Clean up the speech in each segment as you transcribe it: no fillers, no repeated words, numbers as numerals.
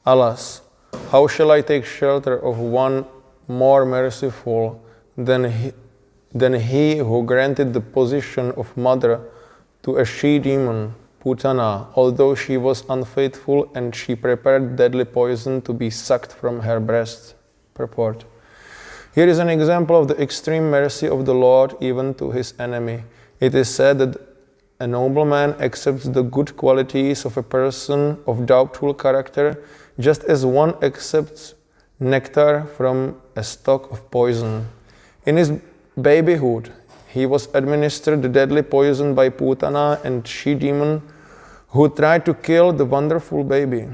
Alas, how shall I take shelter of one more merciful than he who granted the position of mother to a she-demon, Putana, although she was unfaithful and she prepared deadly poison to be sucked from her breast. Purport. Here is an example of the extreme mercy of the Lord even to his enemy. It is said that a nobleman accepts the good qualities of a person of doubtful character, just as one accepts nectar from a stalk of poison. In his babyhood, he was administered the deadly poison by Putana and she-demon, who tried to kill the wonderful baby.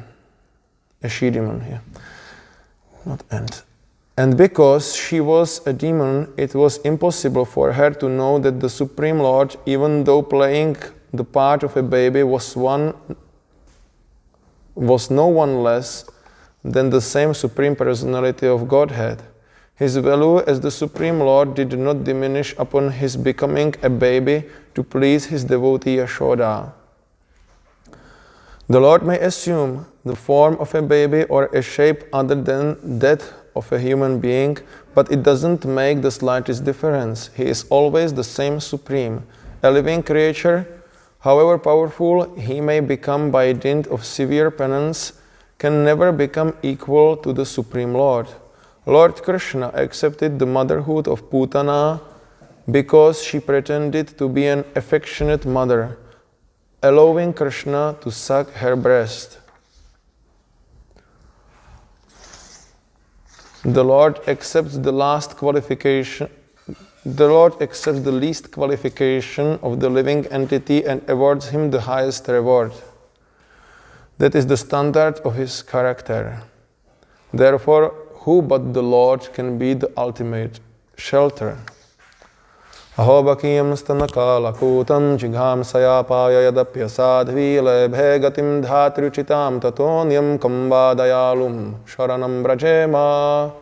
A she-demon here, not ant. And because she was a demon, it was impossible for her to know that the Supreme Lord, even though playing the part of a baby, was no one less than the same Supreme Personality of Godhead. His value as the Supreme Lord did not diminish upon his becoming a baby to please his devotee Yashoda. The Lord may assume the form of a baby or a shape other than that of a human being, but it doesn't make the slightest difference. He is always the same Supreme. A living creature, however powerful he may become by dint of severe penance, can never become equal to the Supreme Lord. Lord Krishna accepted the motherhood of Putana because she pretended to be an affectionate mother, allowing Krishna to suck her breast. The Lord accepts the least qualification of the living entity and awards him the highest reward. That is the standard of his character. Therefore, who but the Lord can be the ultimate shelter? Ahobakiyam stanakalakutam jigham sayapaya yadapyasadvi lebhe gatim dhatruchitam tatonyam kambadayalum sharanam brajema.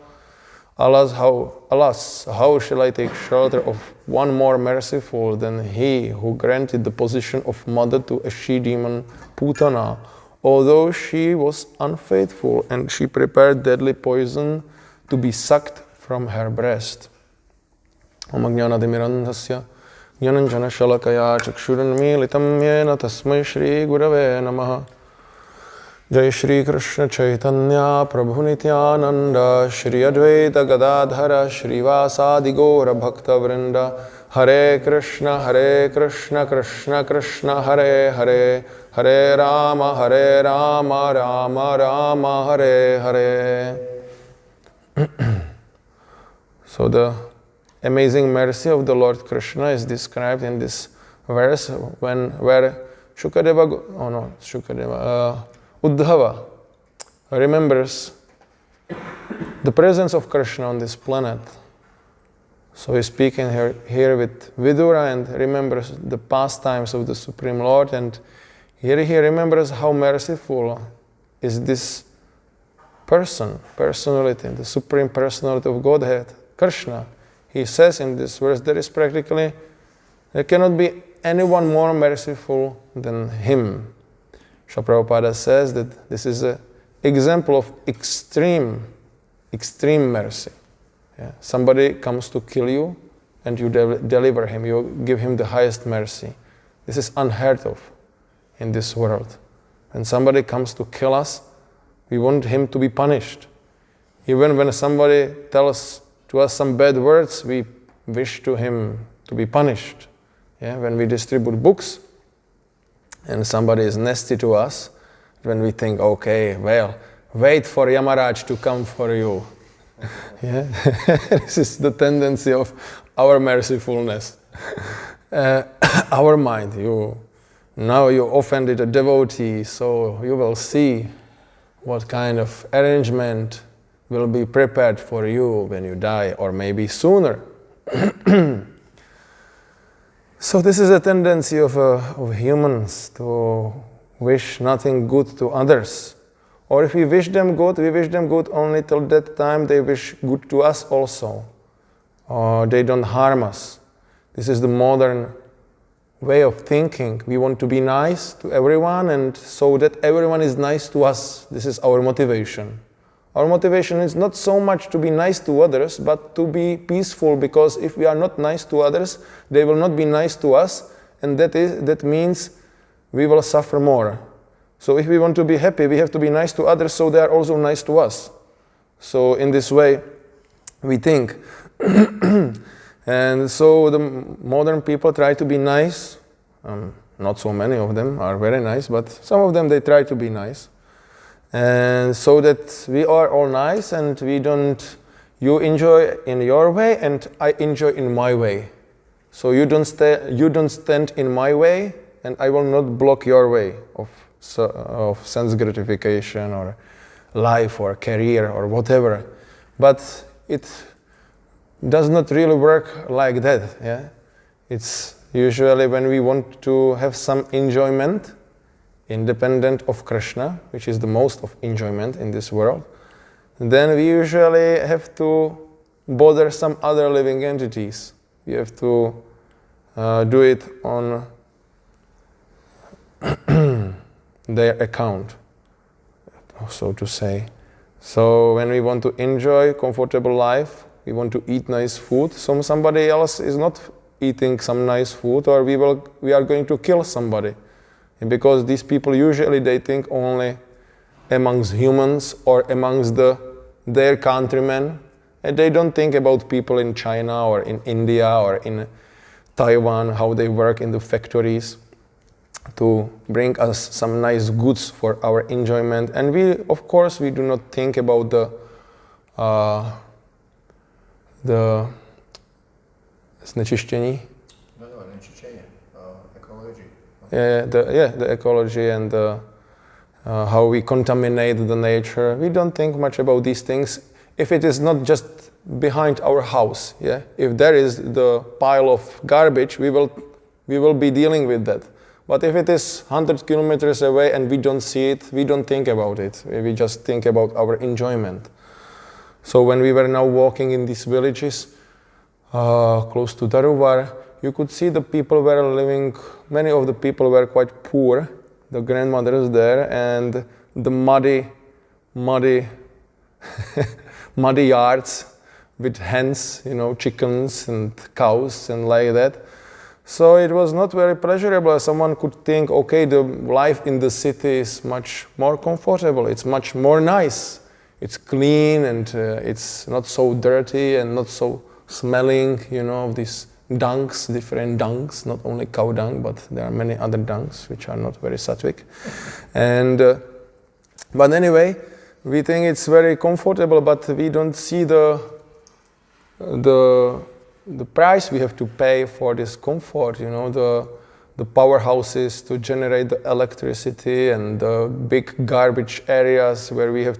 Alas, how shall I take shelter of one more merciful than he who granted the position of mother to a she-demon, Putana, although she was unfaithful and she prepared deadly poison to be sucked from her breast. Om Ajnanatimirandhasya Jnananjana Shalakaya Chakshuranmilitam Yena Tasmai Shri Gurave Namaha. Jai Shri Krishna Chaitanya Prabhu Nityananda Shri Advaita Gadadhara Shri Vasadi Gora Bhakta Vrinda. Hare Krishna Krishna Krishna Hare Hare, Hare Rama Rama Rama Hare Hare. So the amazing mercy of the Lord Krishna is described in this verse where Uddhava remembers the presence of Krishna on this planet. So he's speaking here with Vidura and remembers the pastimes of the Supreme Lord, and here he remembers how merciful is this personality, the Supreme Personality of Godhead, Krishna. He says in this verse there cannot be anyone more merciful than him. Srila Prabhupada says that this is an example of extreme mercy. Yeah. Somebody comes to kill you and you deliver him, you give him the highest mercy. This is unheard of in this world. When somebody comes to kill us, we want him to be punished. Even when somebody tells to us some bad words, we wish to him to be punished. Yeah? When we distribute books and somebody is nasty to us, when we think, okay, well, wait for Yamaraj to come for you. Yeah? This is the tendency of our mercifulness. Our mind, now you offended a devotee, so you will see what kind of arrangement will be prepared for you when you die, or maybe sooner. So this is a tendency of humans to wish nothing good to others. Or if we wish them good only till that time they wish good to us also. Or they don't harm us. This is the modern way of thinking. We want to be nice to everyone, and so that everyone is nice to us. This is our motivation. Our motivation is not so much to be nice to others, but to be peaceful, because if we are not nice to others, they will not be nice to us, and that means we will suffer more. So if we want to be happy, we have to be nice to others, so they are also nice to us. So in this way, we think. And so the modern people try to be nice. Not so many of them are very nice, but some of them, they try to be nice. And so that we are all nice, and you enjoy in your way and I enjoy in my way. So you don't stand in my way, and I will not block your way of sense gratification or life or career or whatever. But it does not really work like that. Yeah? It's usually when we want to have some enjoyment, independent of Krishna, which is the most of enjoyment in this world, then we usually have to bother some other living entities. We have to do it on their account, so to say. So when we want to enjoy comfortable life, we want to eat nice food, somebody else is not eating some nice food, or we are going to kill somebody. And because these people usually, they think only amongst humans or amongst their countrymen, and they don't think about people in China or in India or in Taiwan, how they work in the factories to bring us some nice goods for our enjoyment. And we, of course, we do not think about the znečištění. Ecology. The ecology and how we contaminate the nature. We don't think much about these things if it is not just behind our house. Yeah, if there is the pile of garbage, we will be dealing with that. But if it is 100 kilometers away and we don't see it, we don't think about it. We just think about our enjoyment. So when we were now walking in these villages close to Daruvar, you could see the people were living, many of the people were quite poor, the grandmothers there, and the muddy yards with hens, chickens and cows and like that. So it was not very pleasurable. Someone could think, okay, the life in the city is much more comfortable, it's much more nice. It's clean and it's not so dirty and not so smelling, of these dungs, different dungs, not only cow dung, but there are many other dungs which are not very sattvic. And but anyway, we think it's very comfortable, but we don't see the price we have to pay for this comfort. The powerhouses to generate the electricity, and the big garbage areas where we have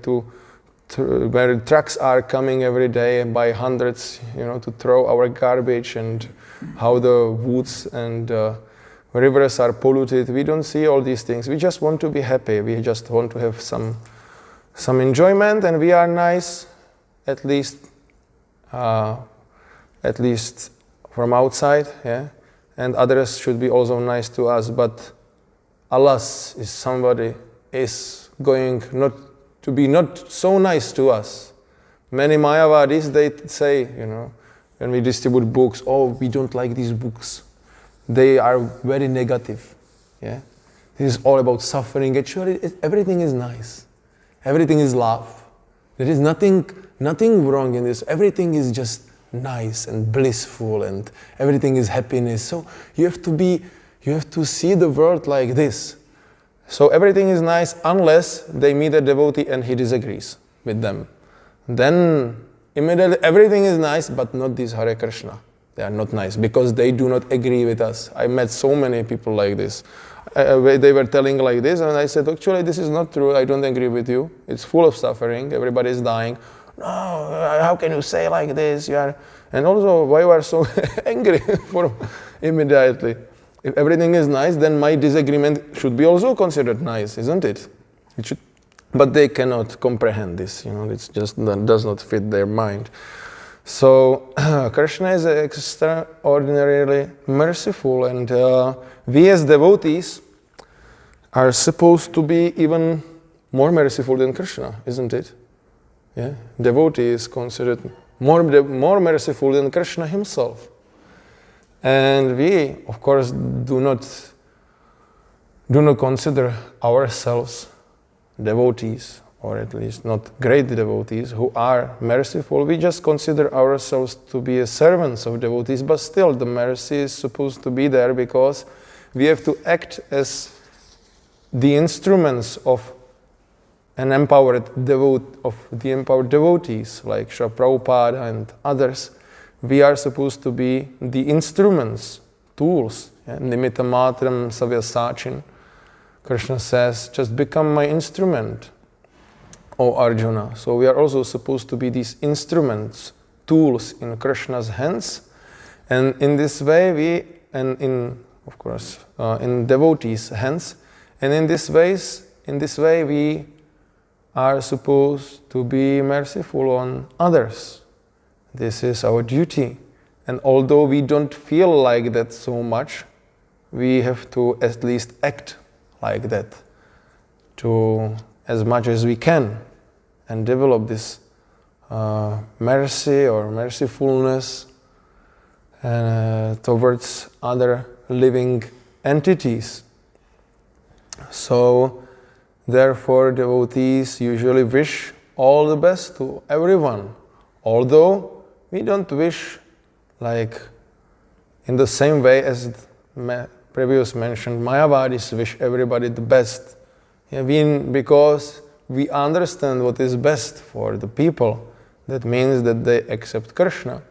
where trucks are coming every day by hundreds, to throw our garbage, and how the woods and rivers are polluted. We don't see all these things. We just want to be happy. We just want to have some enjoyment, and we are nice, at least from outside, yeah. And others should be also nice to us. But alas, if somebody is going to be not so nice to us. Many Mayavadis, they say, when we distribute books, oh, we don't like these books. They are very negative. Yeah, this is all about suffering. Actually, everything is nice. Everything is love. There is nothing wrong in this. Everything is just nice and blissful, and everything is happiness. So you have to see the world like this. So everything is nice unless they meet a devotee and he disagrees with them. Then immediately everything is nice, but not this Hare Krishna. They are not nice because they do not agree with us. I met so many people like this. They were telling like this, and I said, actually, this is not true. I don't agree with you. It's full of suffering. Everybody is dying. No, how can you say like this? And also, why you are so angry for immediately? If everything is nice, then my disagreement should be also considered nice, isn't it? It should, but they cannot comprehend this. It just does not fit their mind. So Krishna is extraordinarily merciful, and we as devotees are supposed to be even more merciful than Krishna, isn't it? Yeah, devotee is considered more merciful than Krishna himself. And we, of course, do not consider ourselves devotees, or at least not great devotees who are merciful. We just consider ourselves to be servants of devotees, but still the mercy is supposed to be there because we have to act as the instruments of the empowered devotees like Srila Prabhupada and others. We are supposed to be the instruments, tools. Nimitta matram savyasachin. Krishna says, just become my instrument, O Arjuna. So we are also supposed to be these instruments, tools in Krishna's hands. And in this way in devotees' hands. And in this way we are supposed to be merciful on others. This is our duty. And although we don't feel like that so much, we have to at least act like that, to as much as we can, and develop this mercy or mercifulness towards other living entities. So, therefore, devotees usually wish all the best to everyone, although we don't wish like in the same way as previous mentioned, Mayavadis wish everybody the best. Because we understand what is best for the people. That means that they accept Krishna.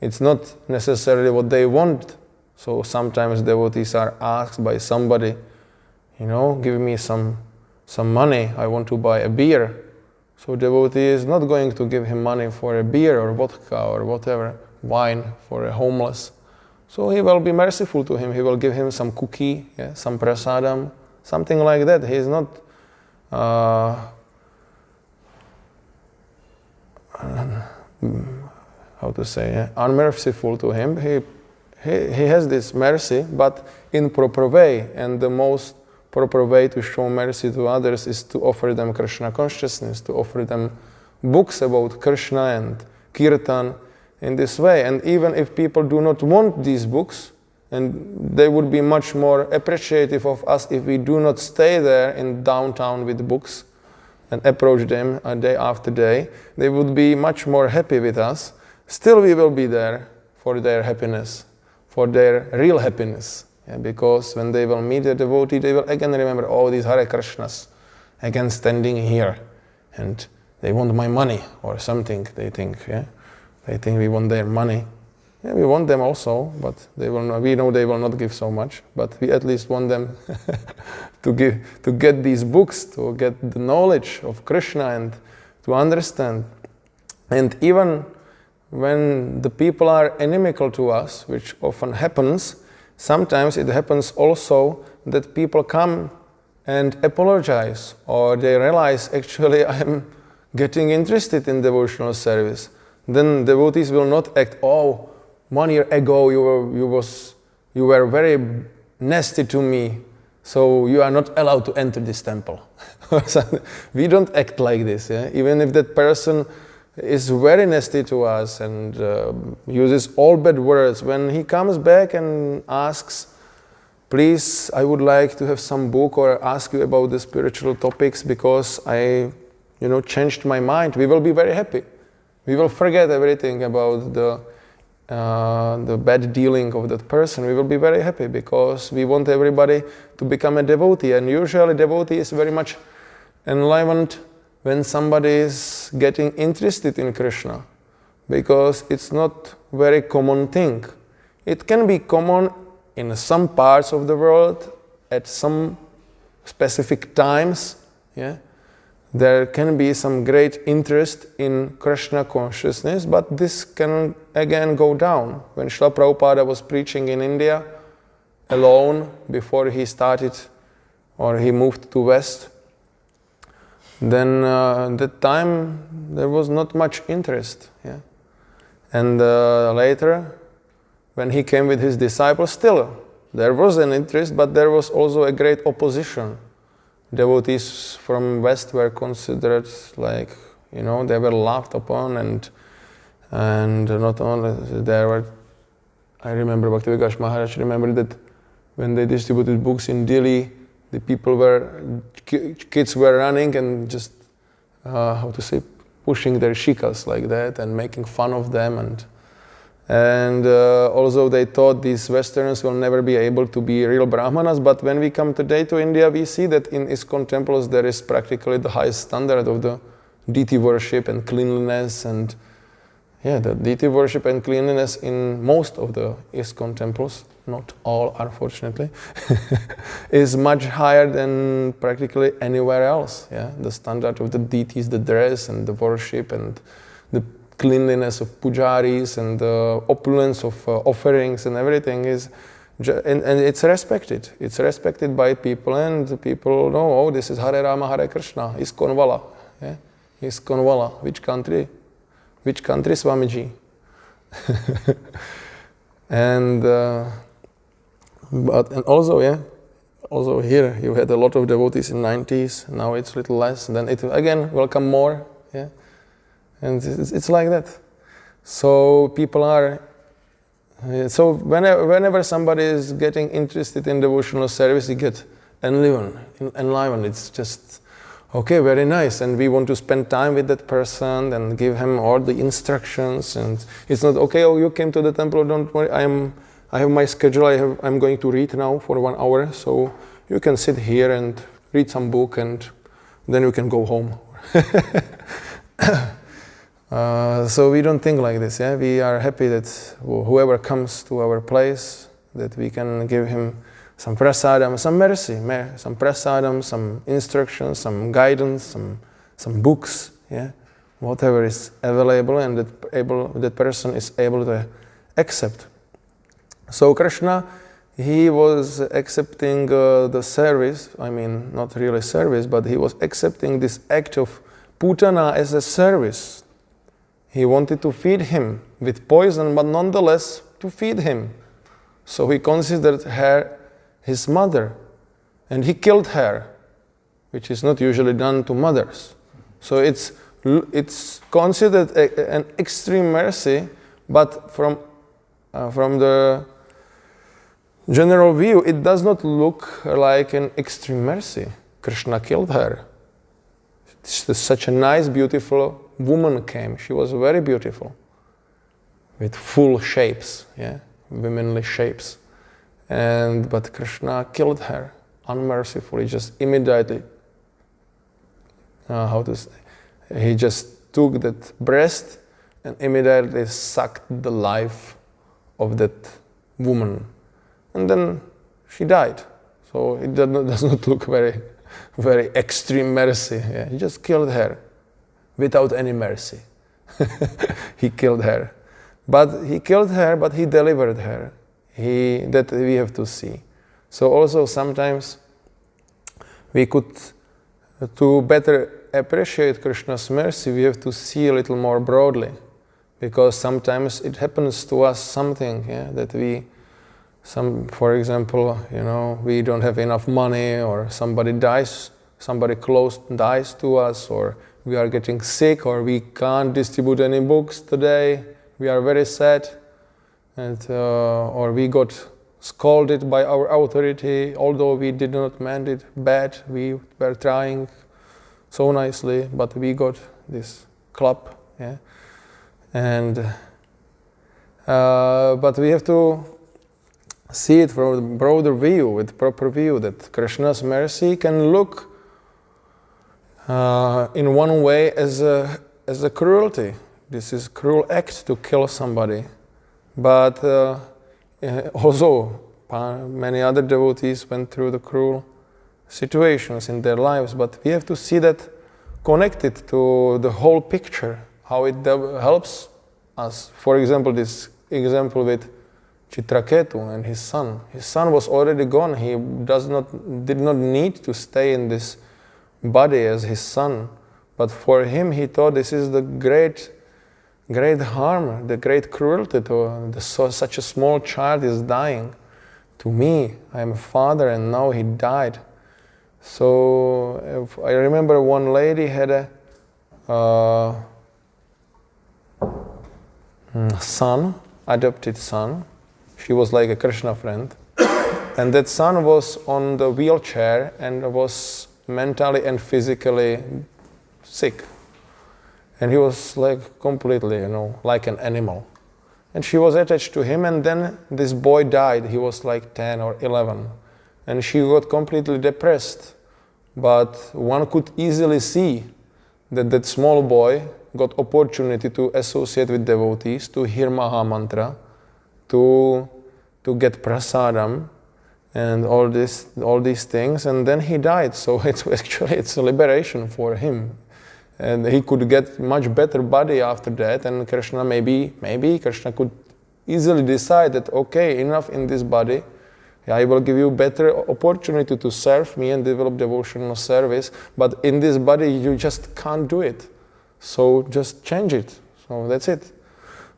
It's not necessarily what they want. So sometimes devotees are asked by somebody, give me some money, I want to buy a beer. So devotee is not going to give him money for a beer or vodka or whatever, wine for a homeless. So he will be merciful to him. He will give him some cookie, some prasadam, something like that. He is not unmerciful to him. He has this mercy, but in proper way. And the most proper way to show mercy to others is to offer them Krishna consciousness, to offer them books about Krishna and Kirtan in this way. And even if people do not want these books, and they would be much more appreciative of us if we do not stay there in downtown with books and approach them day after day, they would be much more happy with us. Still we will be there for their happiness, for their real happiness. Because when they will meet a devotee, they will again remember, these Hare Krishnas, again standing here, and they want my money or something, they think. They think we want their money. We want them also, but we know they will not give so much, but we at least want them to get these books, to get the knowledge of Krishna and to understand. And even when the people are inimical to us, which often happens, sometimes it happens also that people come and apologize, or they realize, actually, I am getting interested in devotional service. Then devotees will not act, 1 year ago you were very nasty to me, so you are not allowed to enter this temple. We don't act like this. Even if that person is very nasty to us and uses all bad words, when he comes back and asks, please, I would like to have some book or ask you about the spiritual topics because I changed my mind, we will be very happy. We will forget everything about the bad dealing of that person. We will be very happy because we want everybody to become a devotee. And usually devotee is very much enlivened when somebody is getting interested in Krishna, because it's not very common thing. It can be common in some parts of the world at some specific times. There can be some great interest in Krishna consciousness, but this can again go down. When Srila Prabhupada was preaching in India alone before he started or he moved to West, then at that time there was not much interest. And later, when he came with his disciples, still there was an interest, but there was also a great opposition. Devotees from West were considered like, they were laughed upon, and not only there were. I remember Bhakti-Vikas Maharaj remembered that when they distributed books in Delhi, the kids were running and just pushing their shikas like that and making fun of them, and also they thought these Westerners will never be able to be real Brahmanas. But when we come today to India, we see that in ISKCON temples there is practically the highest standard of the deity worship and cleanliness, and the deity worship and cleanliness in most of the ISKCON temples, not all unfortunately, is much higher than practically anywhere else. The standard of the deities, the dress and the worship and the cleanliness of pujaris and the opulence of offerings and everything is, and it's respected. It's respected by people, and the people know, this is Hare Rama, Hare Krishna, ISKCON Vala. ISKCON Vala, which country? Which country, Swamiji? And also here you had a lot of devotees in 90s. Now it's a little less. Then it again will come more. And it's like that. So people are. So whenever somebody is getting interested in devotional service, you get enlivened. It's just. Okay, very nice, and we want to spend time with that person and give him all the instructions. And it's not okay. Oh, you came to the temple. Don't worry. I have my schedule. I'm going to read now for 1 hour. So you can sit here and read some book, and then you can go home. So we don't think like this. We are happy that whoever comes to our place, that we can give him some prasadam, some mercy, some prasadam, some instructions, some guidance, some books, whatever is available, and that person is able to accept. So Krishna, he was accepting the service. I mean, not really service, but he was accepting this act of putana as a service. He wanted to feed him with poison, but nonetheless to feed him. So he considered her his mother, and he killed her, which is not usually done to mothers. So it's considered an extreme mercy, but from the general view, it does not look like an extreme mercy. Krishna killed her. Such a nice, beautiful woman came. She was very beautiful, with full shapes, womanly shapes. But Krishna killed her unmercifully, just immediately. He just took that breast and immediately sucked the life of that woman, and then she died. So it does not look very, very extreme mercy. He just killed her without any mercy. He killed her, but he delivered her. That we have to see. So also sometimes we could, to better appreciate Krishna's mercy, we have to see a little more broadly, because sometimes it happens to us something that for example, we don't have enough money, or somebody close dies to us, or we are getting sick, or we can't distribute any books today. We are very sad. And or we got scolded by our authority, although we did not mean it bad. We were trying so nicely, but we got this clap, and but we have to see it from a broader view, with proper view, that Krishna's mercy can look in one way as a cruelty. This is a cruel act to kill somebody. But also many other devotees went through the cruel situations in their lives, but we have to see that connected to the whole picture, how it helps us. For example, this example with Chitraketu and his son. His son was already gone. He did not need to stay in this body as his son, but for him he thought this is the great great harm, the great cruelty to such a small child is dying. To me, I am a father and now he died. So I remember one lady had a son, adopted son. She was like a Krishna friend. And that son was on the wheelchair and was mentally and physically sick. And he was like completely, like an animal. And she was attached to him, and then this boy died. He was like 10 or 11. And she got completely depressed. But one could easily see that that small boy got opportunity to associate with devotees, to hear Maha Mantra, to get prasadam, and all these things. And then he died. So it's a liberation for him. And he could get much better body after that, and Krishna maybe Krishna could easily decide that, okay, enough in this body, I will give you better opportunity to serve me and develop devotional service, but in this body you just can't do it. So just change it. So that's it.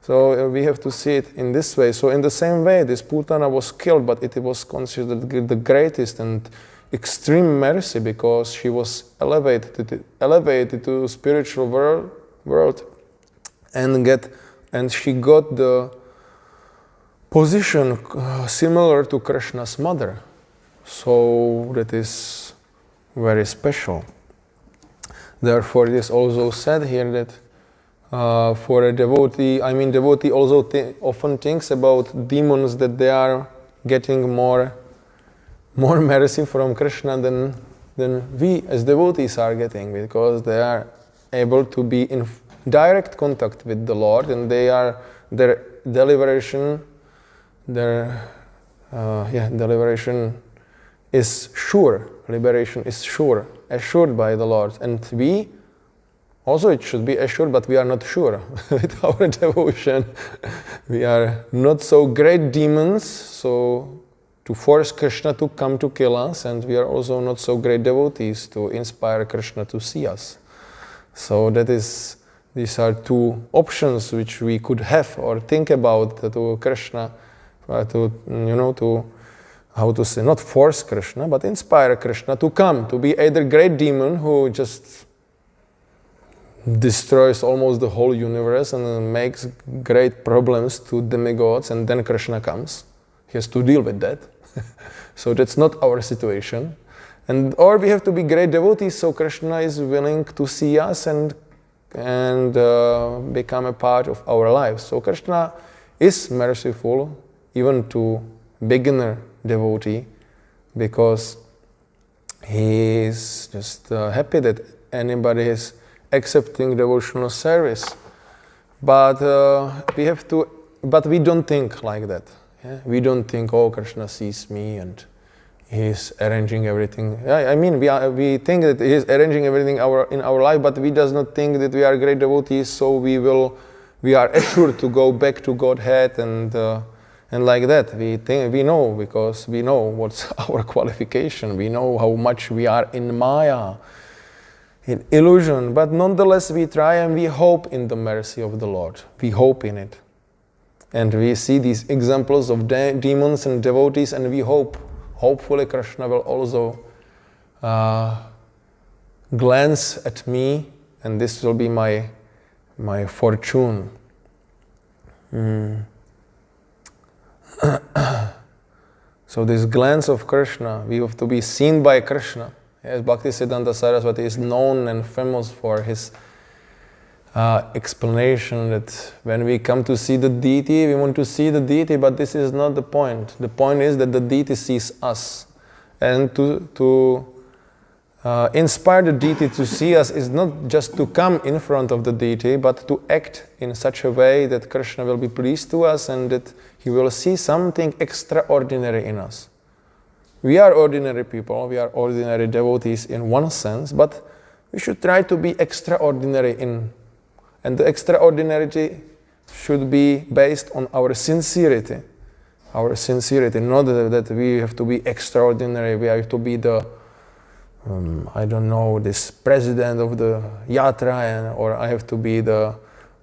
So we have to see it in this way. So in the same way, this Putana was killed, but it was considered the greatest and extreme mercy, because she was elevated to spiritual world and she got the position similar to Krishna's mother. So that is very special. Therefore, it is also said here that for a devotee, devotee also often thinks about demons, that they are getting more mercy from Krishna than we as devotees are getting, because they are able to be in direct contact with the Lord, and their deliberation is sure. Liberation is sure, assured by the Lord. And we also, it should be assured, but we are not sure with our devotion. We are not so great demons, so to force Krishna to come to kill us, and we are also not so great devotees to inspire Krishna to see us. So these are two options which we could have or think about to Krishna, to how to say, not force Krishna, but inspire Krishna to come, to be either great demon who just destroys almost the whole universe and makes great problems to demigods, and then Krishna comes. He has to deal with that. So that's not our situation. Or we have to be great devotees, so Krishna is willing to see us and become a part of our lives. So Krishna is merciful even to beginner devotee, because he is just happy that anybody is accepting devotional service. But we don't think like that. Yeah? We don't think, oh, Krishna sees me and he's arranging everything. We think that he's arranging everything in our life, but we does not think that we are great devotees, so we are assured to go back to Godhead and like that. We know, because we know what's our qualification. We know how much we are in Maya, in illusion, but nonetheless we try and we hope in the mercy of the Lord. We hope in it. And we see these examples of demons and devotees, and we hopefully Krishna will also glance at me, and this will be my fortune. So this glance of Krishna, we have to be seen by Krishna. Yes, Bhaktisiddhanta Saraswati is known and famous for his explanation that when we come to see the deity, we want to see the deity, but this is not the point. The point is that the deity sees us. And to inspire the deity to see us is not just to come in front of the deity, but to act in such a way that Krishna will be pleased to us and that he will see something extraordinary in us. We are ordinary people, we are ordinary devotees in one sense, but we should try to be extraordinary and the extraordinarity should be based on our sincerity. Our sincerity, not that we have to be extraordinary, we have to be the, this president of the yatra, or I have to be the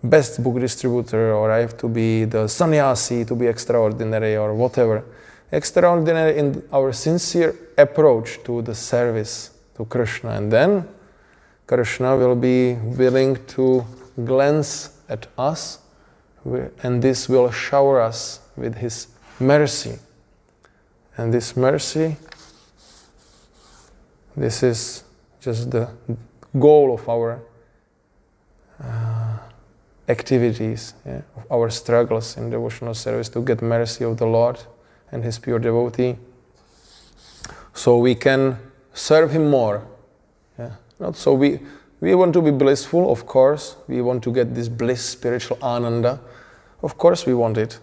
best book distributor, or I have to be the sannyasi to be extraordinary, or whatever. Extraordinary in our sincere approach to the service to Krishna. And then Krishna will be willing to glance at us, and this will shower us with his mercy. And this mercy, this is just the goal of our activities, of our struggles in devotional service, to get mercy of the Lord and his pure devotee, so we can serve him more. Not so we want to be blissful, of course. We want to get this bliss, spiritual ananda. Of course we want it,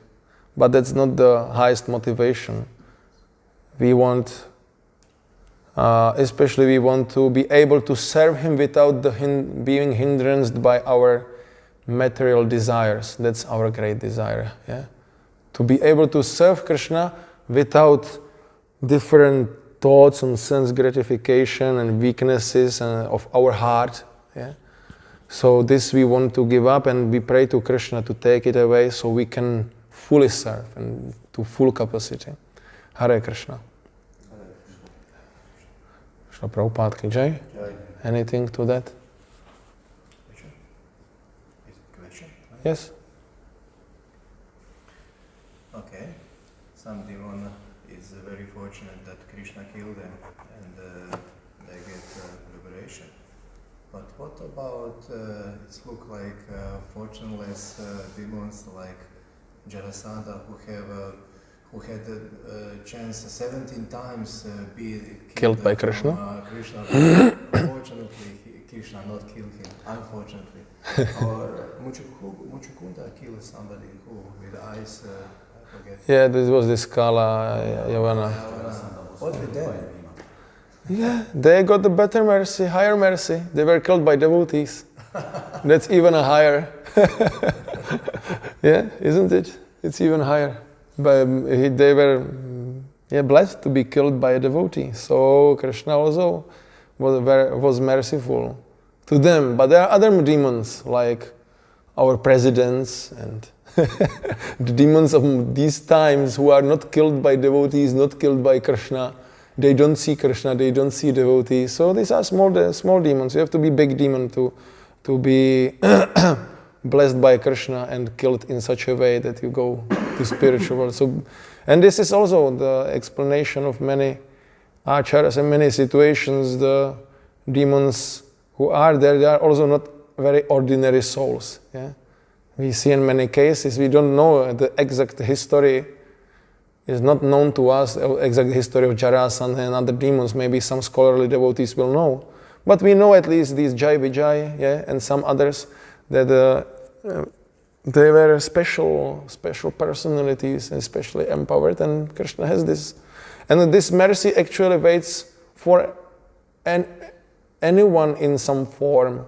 but that's not the highest motivation. We want, especially we want to be able to serve him without being hindered by our material desires. That's our great desire. To be able to serve Krishna without different thoughts on sense gratification and weaknesses of our heart. So this we want to give up, and we pray to Krishna to take it away so we can fully serve and to full capacity. Hare Krishna. Krishna Prabhupada ki jai. Anything to that? Question? Yes? Okay. Some demon is very fortunate that Krishna killed them and they get liberation. But what about it look like fortuneless demons like Jarasandha who had a chance 17 times be killed by Krishna? Krishna. Unfortunately, Krishna not killed him. Unfortunately, or Muchukunda killed somebody who with eyes. I forget. Yeah, this was this Kala Yavana. What with them? Yeah, they got the better mercy, higher mercy. They were killed by devotees. That's even a higher. Yeah, isn't it? It's even higher. But they were blessed to be killed by a devotee. So Krishna also was merciful to them. But there are other demons like our presidents and the demons of these times who are not killed by devotees, not killed by Krishna. They don't see Krishna, they don't see devotees. So these are small demons. You have to be big demon to be blessed by Krishna and killed in such a way that you go to spiritual world. So, and this is also the explanation of many acharyas and many situations. The demons who are there, they are also not very ordinary souls. We see in many cases, we don't know the exact history. Is not known to us, the exact history of Jarasandha and other demons. Maybe some scholarly devotees will know. But we know at least these Jai Vijay, and some others, that they were special personalities, especially empowered, and Krishna has this. And this mercy actually waits for anyone in some form,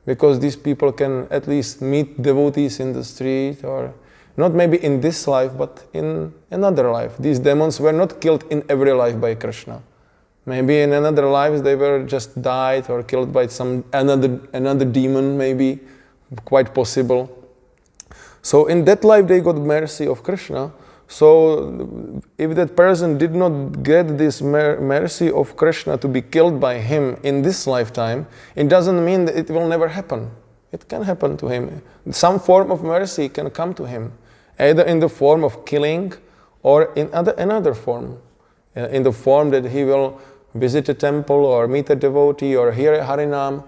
because these people can at least meet devotees in the street, or not maybe in this life, but in another life. These demons were not killed in every life by Krishna. Maybe in another life they were just died or killed by another demon, maybe, quite possible. So in that life they got mercy of Krishna. So if that person did not get this mercy of Krishna to be killed by him in this lifetime, it doesn't mean that it will never happen. It can happen to him. Some form of mercy can come to him, either in the form of killing or in another form, in the form that he will visit a temple or meet a devotee or hear Harinam,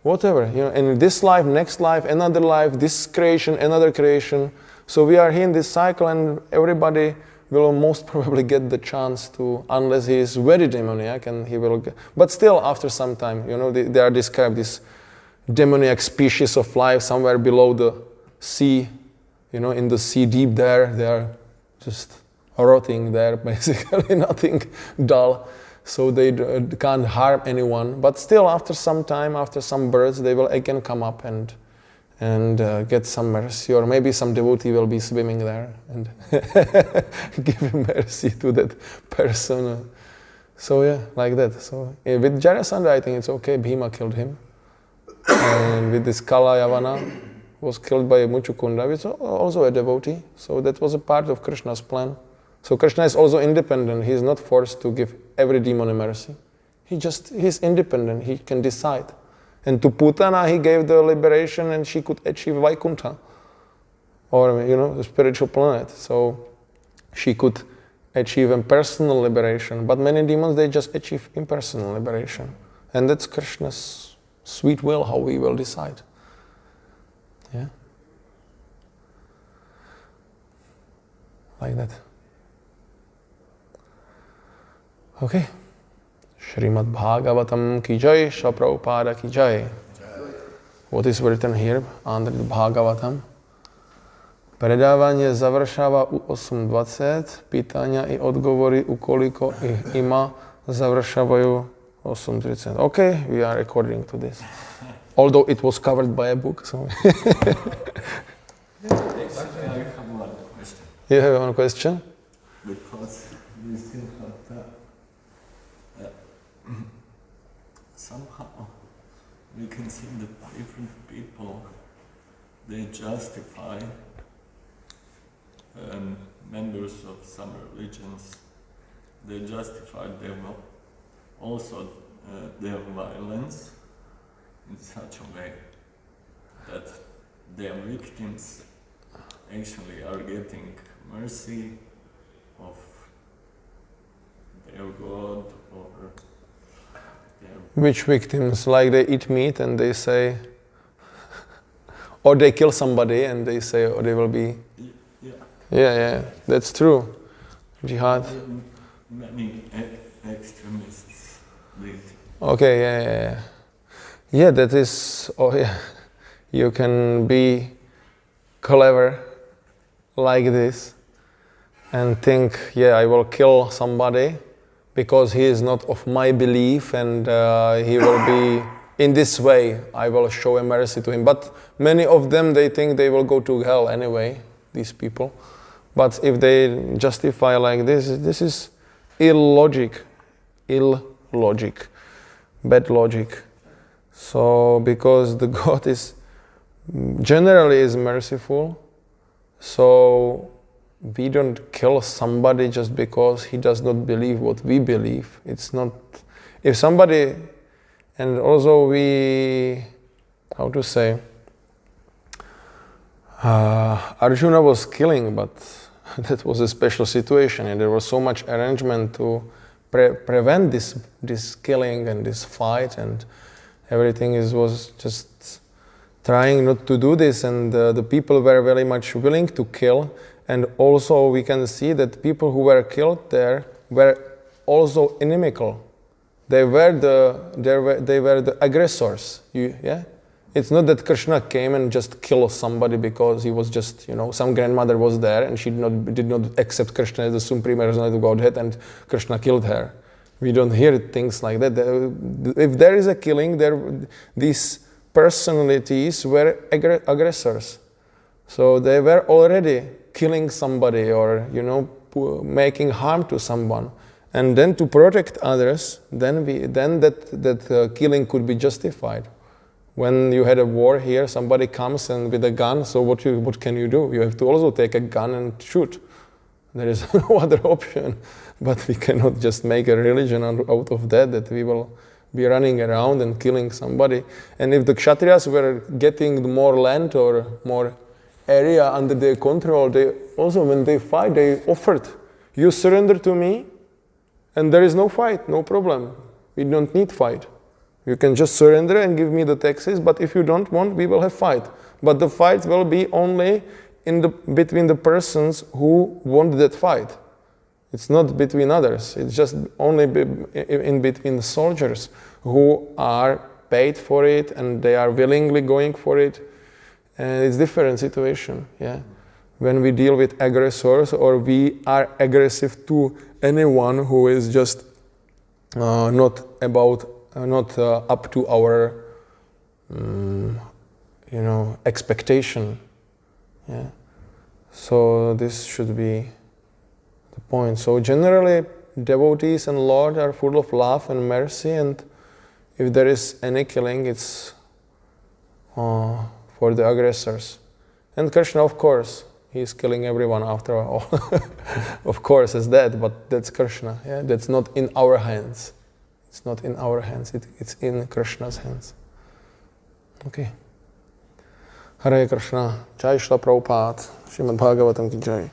whatever. In this life, next life, another life, this creation, another creation. So we are here in this cycle, and everybody will most probably get the chance to, unless he is very demoniac, and he will get, but still after some time, they are described this demoniac species of life somewhere below the sea, in the sea deep there, they are just rotting there, basically, nothing dull. So they can't harm anyone. But still, after some time, after some births, they will again come up and get some mercy. Or maybe some devotee will be swimming there and give mercy to that person. So yeah, like that. So with Jarasandha, I think it's okay. Bhima killed him. And with this Kala Yavana, was killed by Muchukunda, which is also a devotee. So that was a part of Krishna's plan. So Krishna is also independent. He is not forced to give every demon a mercy. He's independent. He can decide. And to Putana, he gave the liberation, and she could achieve Vaikuntha, or the spiritual planet. So she could achieve impersonal liberation. But many demons, they just achieve impersonal liberation, and that's Krishna's sweet will, how we will decide. Yeah, like that. Okay. Srimad Bhagavatam ki jai, Srila Prabhupada ki jai. What is written here under the Bhagavatam? Predávanie završava u 8.20, pýtania i odgovory u koliko ich ima završavajú 8.30. Okay, we are according to this. Although it was covered by a book, so. You have one question? Because we think that somehow we can see that different people, they justify members of some religions, they justify their violence in such a way that their victims actually are getting mercy of their God or their... Which victims? Like they eat meat and they say, or they kill somebody and they say, or they will be... Yeah, that's true. Jihad. Many extremists did. Okay, yeah, that is, you can be clever like this and think, I will kill somebody because he is not of my belief, and he will be in this way, I will show a mercy to him. But many of them, they think they will go to hell anyway, these people. But if they justify like this is illogic, bad logic. So, because the God is generally merciful, so we don't kill somebody just because he does not believe what we believe. It's not, if somebody, and also Arjuna was killing, but that was a special situation, and there was so much arrangement to prevent this killing and this fight, and everything was just trying not to do this, and the people were very much willing to kill. And also we can see that people who were killed there were also inimical. They were the aggressors. It's not that Krishna came and just killed somebody because he was just, some grandmother was there and she did not accept Krishna as the supreme personality of Godhead, and Krishna killed her. We don't hear things like that. If there is a killing, these personalities were aggressors. So they were already killing somebody or, making harm to someone. And then to protect others, then that killing could be justified. When you had a war here, somebody comes and with a gun, so what can you do? You have to also take a gun and shoot. There is no other option. But we cannot just make a religion out of that we will be running around and killing somebody. And if the Kshatriyas were getting more land or more area under their control, they also, when they fight, they offered, you surrender to me, and there is no fight, no problem. We don't need fight. You can just surrender and give me the taxes, but if you don't want, we will have fight. But the fight will be only between the persons who want that fight. It's not between others. It's just only in between the soldiers who are paid for it and they are willingly going for it. And it's different situation, when we deal with aggressors or we are aggressive to anyone who is just not up to our expectation. So this should be the point. So generally devotees and Lord are full of love and mercy, and if there is any killing, it's for for the aggressors. And Krishna, of course, he's killing everyone after all. Of course, it's that, but that's Krishna. Yeah? That's not in our hands. It's not in our hands. It's in Krishna's hands. Okay. Hare Krishna. Jai Shri Prabhupada. Srimad Bhagavatam ki Jai.